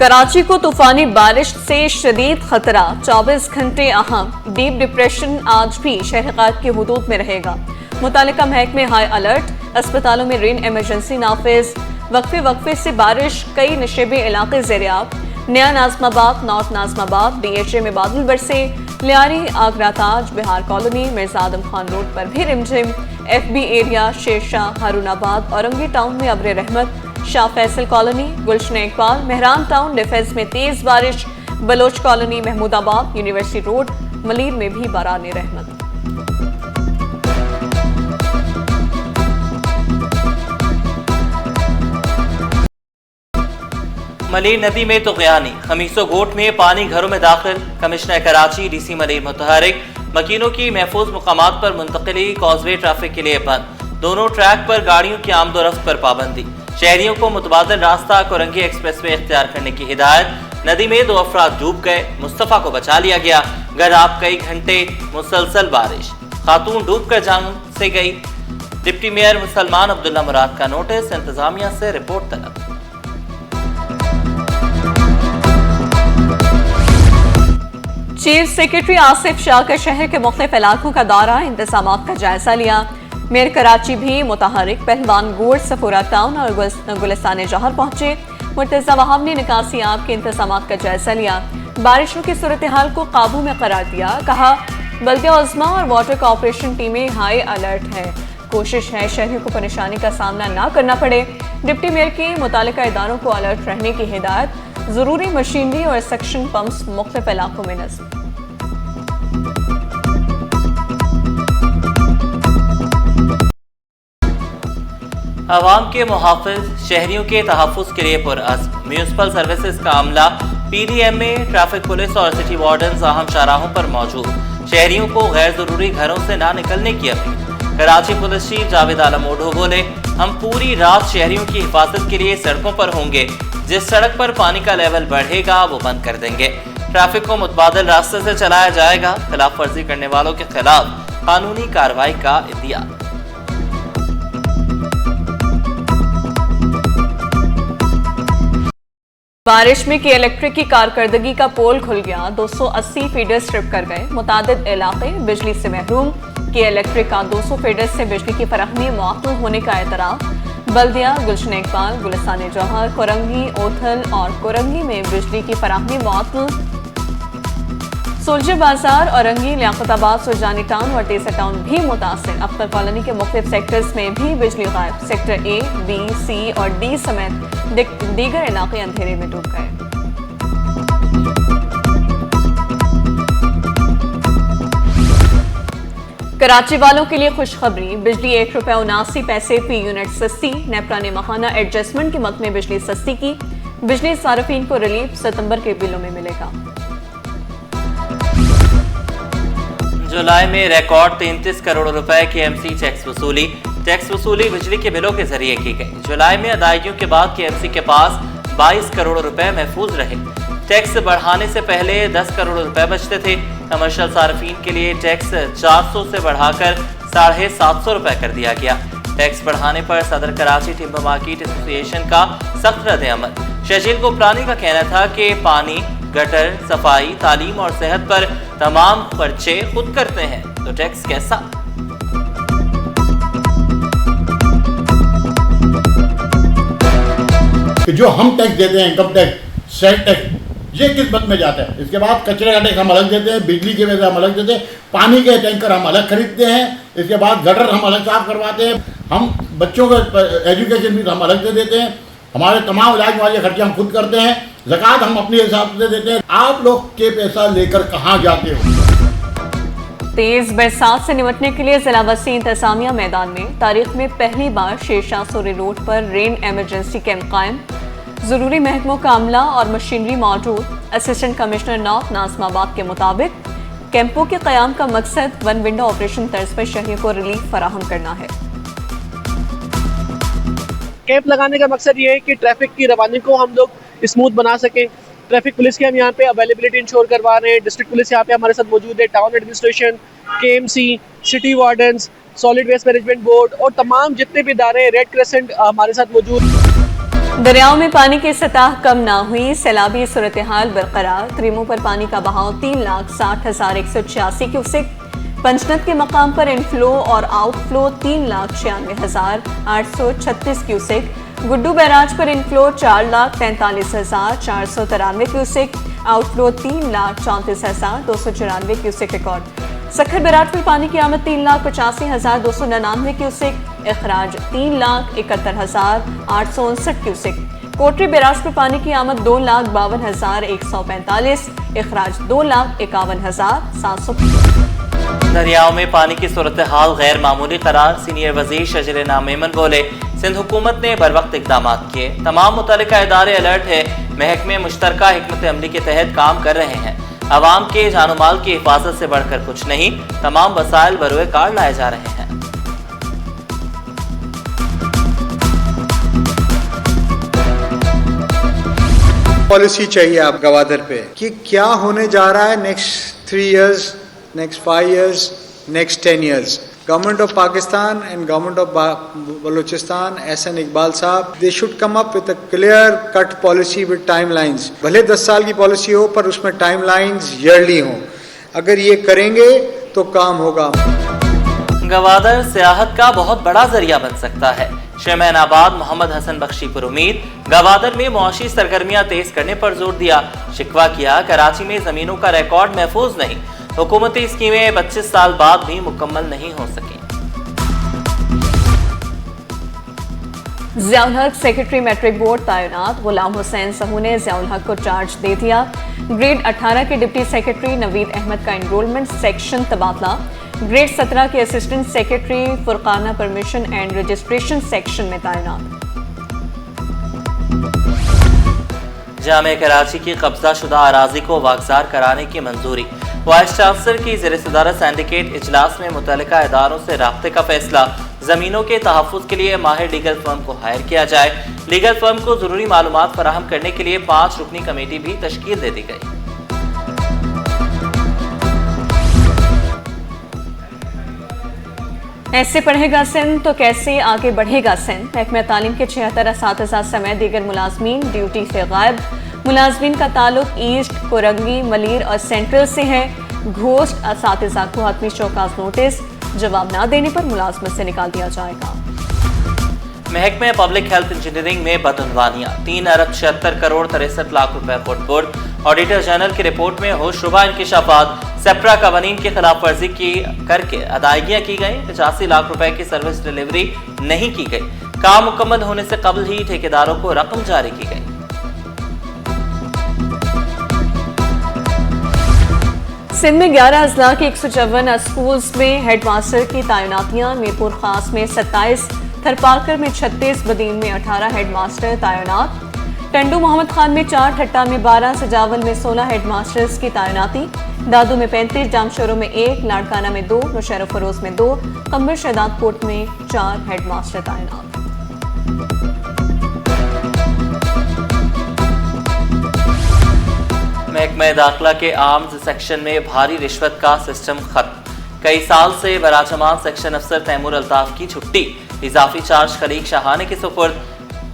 कराची को तूफानी बारिश से शदीद खतरा, 24 घंटे अहम। डीप डिप्रेशन आज भी शहरगाद की हुदूद में रहेगा। मुतालिका महकमे हाई अलर्ट। अस्पतालों में रेन इमरजेंसी नाफिज। वक्फे से बारिश, कई नशेबे इलाके ज़ेरियाब। नया नाज़माबाद, नॉर्थ नाज़माबाद, DHA में बादल बरसे। लियारी, आगरा ताज, बिहार कॉलोनी, मिर्जा आदम खान रोड पर भी रिमझिम। FB area, Shershah, Harunabad, Orangi town में अब्र रहमत। Shah Faisal colony, Gulshan Iqbal, Mehran town, defence में तेज बारिश। Baloch colony, Mahmoodabad, university road, Malir में भी बारान रहमत। मलीर नदी में तुग़यानी, खमीसो घोट में पानी घरों में दाखिल। कमिश्नर कराची DC मलीर मुतहरिक। मकीनों की महफूज मुकामात पर मुंतकिली। कॉजवे ट्रैफिक के लिए बंद। दोनों ट्रैक पर गाड़ियों की आमदोरफ्त पर पाबंदी। शहरियों को मुतबादिल रास्ता कोरंगी एक्सप्रेसवे इख्तियार करने की हिदायत। नदी में 2 अफराद डूब गए, मुस्तफ़ा को बचा लिया गया। गराब, कई घंटे मुसलसल बारिश, खातून डूब कर जान से गई। डिप्टी मेयर मुसलमान अब्दुल्ला मुराद का नोटिस, इंतजामिया से रिपोर्ट तलब। चीफ सेक्रेटरी आसिफ शाह का शहर के मुख्तलिफ इलाकों का दौरा, इंतजामात का जायजा लिया। मेयर कराची भी मुतहरिक। पहलवान गोड़, सफोरा टाउन और गुलिस्तान जौहर पहुंचे। मुर्तजा वहाब ने निकासी आब के इंतजामात का जायजा लिया। बारिशों की सूरत हाल को काबू में करार दिया। कहा, बल्दिया उज़्मा और वाटर कॉर्पोरेशन टीमें हाई अलर्ट है। कोशिश है शहरियों को परेशानी का सामना ना करना पड़े। डिप्टी मेयर की मुतालिका इदारों को अलर्ट रहने की हिदायत। जरूरी मशीनरी और सक्शन पंप्स मुख्तलिफ इलाकों में नस्ब। अवाम के मुहाफिज, शहरियों के तहफ़्फ़ुज़ के लिए पुरअज़्म। म्यूनसिपल सर्विसेज का अमला, PDM में ट्रैफिक पुलिस और सिटी वार्डन्स अहम शाहराहों पर मौजूद। शहरियों को गैर ज़रूरी घरों से ना निकलने की अपील। कराची पुलिस चीफ जावेद आलम ओढो बोले, हम पूरी रात शहरियों की हिफाजत के लिए सड़कों पर होंगे। जिस सड़क पर पानी का लेवल बढ़ेगा वो बंद कर देंगे। ट्रैफिक को मुतबादिल रास्ते से चलाया जाएगा। खिलाफ वर्जी करने वालों के खिलाफ कानूनी कार्रवाई का इंदिया। बारिश में के इलेक्ट्रिक की कारकर्दगी का पोल खुल गया। 280 फीडर स्ट्रिप कर गए। मुतादिद इलाके बिजली से महरूम। के इलेक्ट्रिक का 200 फीडर से बिजली की फराहमी मुअत्तल होने का एतराफ़। बल्दिया, गुलशन इकबाल, गुलिस्तान जौहर, कोरंगी, ओथल और कोरंगी में बिजली की फराहमी मुअत्तल। सोल्जर बाजार, औरंगी, लियाकताबाद, सुरजानी टाउन और तेसा टाउन भी मुतासिर। अख्तर कॉलोनी के मुख्तलिफ सेक्टर्स में भी बिजली गायब। सेक्टर A, B, C और D समेत दीगर इलाके अंधेरे में डूब गए। कराची वालों के लिए खुशखबरी, बिजली ₹1.79 फी यूनिट सस्ती। नेपरा ने माहाना एडजस्टमेंट की मद में बिजली सस्ती की। बिजली सार्फिन को रिलीफ सितंबर के बिलों में मिलेगा। जुलाई में रिकॉर्ड 33 करोड़ रुपए की KMC टैक्स वसूली। टैक्स वसूली बिजली के बिलों के जरिए की गई। जुलाई में अदायगियों के बाद KMC के पास 22 करोड़ रुपए महफूज रहे। टैक्स बढ़ाने से पहले 10 करोड़ रुपए बचते थे। कमर्शियल सार्फिन के लिए टैक्स 400 से बढ़ाकर 750 रुपए कर दिया गया। टैक्स बढ़ाने पर सदर कराची टिम्बर मार्केट एसोसिएशन का सख्त रद्द-ए-अमल। शजील गोपरानी का कहना था कि पानी, गटर, सफाई, तालीम और सेहत पर तमाम खर्चे खुद करते हैं, तो टैक्स कैसा? कि जो हम टैक्स देते हैं, इनकम टैक्स, सेल टैक्स, ये किस मद में जाता है। इसके बाद कचरे का टैक्स हम अलग देते हैं, बिजली के वजह हम अलग देते हैं, पानी के टैंकर हम अलग खरीदते हैं। इसके बाद गटर हम अलग साफ करवाते हैं। हम बच्चों का एजुकेशन भी हम अलग दे देते हैं। हमारे तमाम इलाज वाले खर्चे हम खुद करते हैं। ज़कात हम अपने हिसाब से देते हैं। आप लोग के पैसा लेकर कहाँ जाते हो? तेज बरसात से निपटने के लिए जिला वसी इंतजामिया मैदान में तारीख में पहली बार शेरशाह सूरी रोड पर रेन इमरजेंसी कैंप कायम। जरूरी महकमों का अमला और मशीनरी मौजूद। असिस्टेंट कमिश्नर नॉर्थ नाज़माबाद के मुताबिक कैंपों के क़याम का मकसद वन विंडो ऑपरेशन तर्ज पर शहरियों को रिलीफ फराहम करना है। कैंप लगाने का मकसद ये है कि ट्रैफिक की रवानी को हम लोग स्मूथ बना सकें। ट्रैफिक पुलिस की हम यहाँ पे अवेलेबिलिटी इंश्योर करवा रहे हैं। डिस्ट्रिक्ट पुलिस यहाँ पे हमारे साथ मौजूद है। Town administration, KMC, city wardens, solid waste management board और तमाम जितने भी इदारे, रेड क्रेसेंट हमारे साथ मौजूद। दरियाओं में पानी की सतह कम ना हुई, सैलाबी सूरत हाल बरकरार। तरीमों पर पानी का बहाव 3,60,186 क्यूसेक। पंचनद के मकाम पर इनफ्लो और आउटफ्लो 3,96,836 क्यूसेक। गुड्डू बैराज पर inflow 4,43,493 cusec, outflow 3,34,294 cusec record. Sukkur barrage पर पानी की आमद 3,85,299 क्यूसेक, इखराज 3,71,859 क्यूसेक। कोटरी बैराज पर पानी की आमद 2,52,145, इखराज 2,51,700। दरियाओं में पानी की सूरत हाल गैर मामूली करार। सीनियर वजीर शजर नामेमन बोले, सिंध हुकूमत ने बर वक्त इकदाम किए, तमाम मुतल्लिका इदारे अलर्ट है, महकमे मुश्तरका हिकमत अमली के तहत काम कर रहे हैं। अवाम के जानो माल की हिफाजत से बढ़कर कुछ नहीं, तमाम वसाइल बरोए कार लाए जा रहे हैं। पॉलिसी चाहिए आप गवादर पे कि क्या होने जा रहा है next 3 years, next 5 years, next 10 years. Government of Pakistan and Government of Balochistan, SN Iqbal साहब, they should come up with a clear cut policy with timelines. भले 10 साल की पॉलिसी हो पर उसमें timelines yearly हो। अगर ये करेंगे तो काम होगा। गवादर सियाहत का बहुत बड़ा जरिया बन सकता है। शेमैनाबाद मोहम्मद हसन बख्शी पर उम्मीद। गवादर में मुआशी सरगर्मियां तेज करने पर जोर दिया। शिकवा किया, कराची में जमीनों का रिकॉर्ड महफूज नहीं, हुकूमती स्कीमें 25 साल बाद भी मुकम्मल नहीं हो सकी। ज़ियाउल हक सेक्रेटरी मैट्रिक बोर्ड तैनात। गुलाम हुसैन सहू ने ज़ियाउल हक को चार्ज दे दिया। ग्रेड 18 के डिप्टी सेक्रेटरी नवीद अहमद का एनरोलमेंट सेक्शन तबादला। ग्रेड 17 के असिस्टेंट सेक्रेटरी फुरकाना परमिशन एंड रजिस्ट्रेशन सेक्शन में तैनात। जामे कराची की कब्जा शुदा अराजी को वागजार कराने की मंजूरी। वाइस चांसलर की ज़ेर सदारत सिंडिकेट इजलास में मुतल्लिका इदारों से राब्ते का फैसला। जमीनों के तहफ़्फ़ुज़ के लिए माहिर लीगल फर्म को हायर किया जाए। लीगल फर्म को जरूरी मालूमात फराहम करने के लिए 5 रुकनी कमेटी भी तश्कील दे दी गई। ऐसे पढ़ेगा सिंध तो कैसे आगे बढ़ेगा सिंध। महकमा तालीम के 76 असातिज़ा समेत दीगर मुलाजमीन ड्यूटी से गायब। मुलाजमीन का ताल्लुक ईस्ट, कोरंगी, मलीर और सेंट्रल से है। घोस्ट असातिज़ा को हतमी शौकास नोटिस, जवाब न देने पर मुलाजमत से निकाल दिया जाएगा। महकमे पब्लिक हेल्थ इंजीनियरिंग में बदअनवानियां। 3 अरब 76 करोड़ 63 लाख रुपए फुटपुट। ऑडिटर जनरल की रिपोर्ट में होशरुबा इंकिशाफात। सेप्रा कवानीन की खिलाफ वर्जी की करके अदायगियां की गई। 85 लाख रुपए की सर्विस डिलीवरी नहीं की गई। काम मुकम्मल होने से कबल ही ठेकेदारों को रकम जारी की गई। सिंध में 11 अजला के 154 स्कूल्स में हेडमास्टर की तैनातियां। मीरपुर खास में 27, थरपारकर में 36, बदीन में 18 हेडमास्टर तैनात। टंडू मोहम्मद खान में 4, ठट्टा में 12, सजावल में 16 हेडमास्टर्स की तैनाती। दादू में 35, जामशोरों में 1, लाड़काना में 2, मुशर्रफ फरोज में 2, कंबर शहदादकोट में 4 हेडमास्टर तैनात। महकमा दाखिला के आर्म्स सेक्शन में भारी रिश्वत का सिस्टम खत्म। कई साल से बराजमान सेक्शन अफसर तैमूर अल्ताफ की छुट्टी। इजाफी चार्ज खलीक शाहाने के सुपुर्द।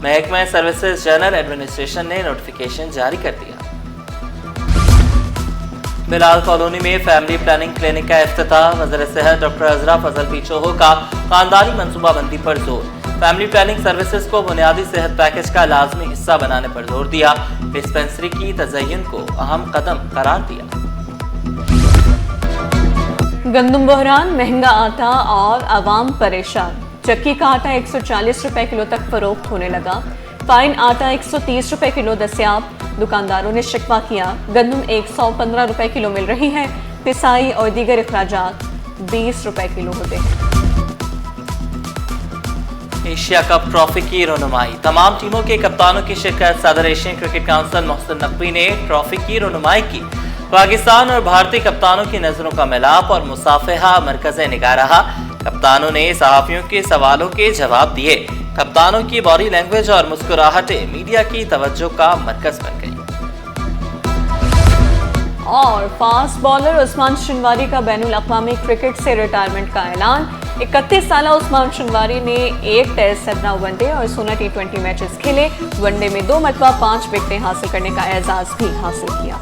महकमा सर्विसेज जनरल एडमिनिस्ट्रेशन ने नोटिफिकेशन जारी कर दिया। बिलाल कॉलोनी में फैमिली प्लानिंग क्लिनिक का इफ्तिताह। वज़ीर सेहत डॉक्टर अजरा फजल पीछोहो का खानदानी मनसूबाबंदी पर जोर। फैमिली प्लानिंग सर्विसेज को बुनियादी सेहत पैकेज का लाजमी हिस्सा बनाने पर जोर दिया। डिस्पेंसरी की तज़य्युन को अहम कदम करार दिया। गंदम बहरान, महंगा आटा और आवाम परेशान। चक्की का आटा 140 रुपए किलो तक फरोख्त होने लगा। फाइन आटा 130 रुपए किलो दस्याब। दुकानदारों ने शिकवा किया, गंदम 115 रुपए किलो मिल रही है। पिसाई और दीगर अखराजात 20 रुपए किलो होते हैं। एशिया कप ट्रॉफी की रोनुमाई। तमाम टीमों के कप्तानों की शिरकत। सदर Asian cricket council Mohsin Naqvi ने ट्रॉफी की रोनुमाई की। पाकिस्तान और भारतीय कप्तानों की नजरों का मिलाप और मुसाफहा मरकज़ निगाह रहा। कप्तानों ने सहाफियों के सवालों के जवाब दिए। कप्तानों की बॉडी लैंग्वेज और मुस्कुराहटें मीडिया की तवज्जो का मरकज बन गई। और फास्ट बॉलर उस्मान शनवारी का बैनुल अक़वामी क्रिकेट से रिटायरमेंट का ऐलान। 31 साला उस्मान शंवारी ने 1 टेस्ट 17 वनडे और 16 T20 मैचेस खेले। वनडे में 2 मरतबा 5 विकेटें हासिल करने का एजाज भी हासिल किया।